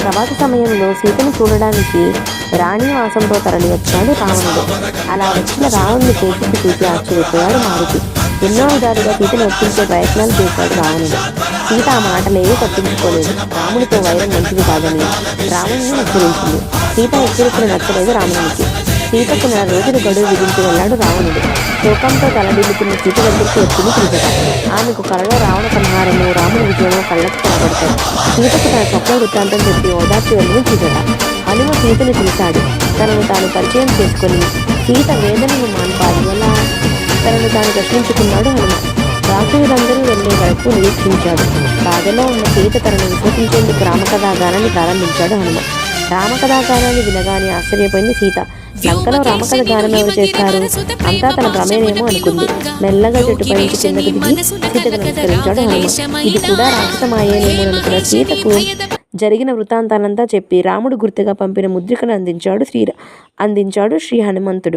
ప్రభాత సమయంలో సీతను చూడడానికి రాణివాసంతో తరలి వచ్చాడు రావణుడు. అలా వచ్చిన రావణుని చేతికి చూసి ఆశ్చర్యపోయాడు మారుతి. ఎన్నో విధాలుగా సీతను ఒప్పించే ప్రయత్నాలు చేశాడు రావణుడు. సీత ఆ మాటలేవి పట్టించుకోలేదు. రాముడితో వైరం మంచిది కాదని రావణుని హెచ్చరించింది. సీత హెచ్చరికలు నచ్చలేదు రామునికి. సీతకు 4 రోజులు గడువు విధించి వెళ్ళాడు రావణుడు. శోకంతో తలడిల్లుతున్న సీత దగ్గరికి వచ్చింది సీత. ఆమెకు కలలో రావణ సంహారము, రాముని విజయము కళ్ళకు కనబడతాయి. సీతకు తన స్వప్న వృత్తాంతం చెప్పి ఓదార్చి వెళ్ళిన సీతట. హనుమ సీతని పిలిచాడు. తనను తాను పరిచయం చేసుకొని సీత వేదనను మాన్పాలి ఎలా తనను తాను ప్రశ్నించుకున్నాడు హనుమ. రాక్షసులందరూ వెళ్లే వరకు నిరీక్షించాడు. బాధలో ఉన్న సీత తనను విశ్వసించేందుకు రామకథాగానాన్ని ప్రారంభించాడు హనుమ. రామకథాగానాన్ని వినగానే ఆశ్చర్యపోయింది సీత. లంకలో రామకథ గానం ఎవరు చేస్తారు? అంతా తన ప్రమేయమేమో అనుకుంది. మెల్లగా చెట్టుపై నుంచి కిందకు దిగి సీతకు నమస్కరించాడు హనుమ. ఇది కూడా రాక్షసమాయేనేమోననుకున్న సీతకు జరిగిన వృత్తాంతానంతా చెప్పి రాముడు గుర్తుగా పంపిన ముద్రికను అందించాడు శ్రీ హనుమంతుడు.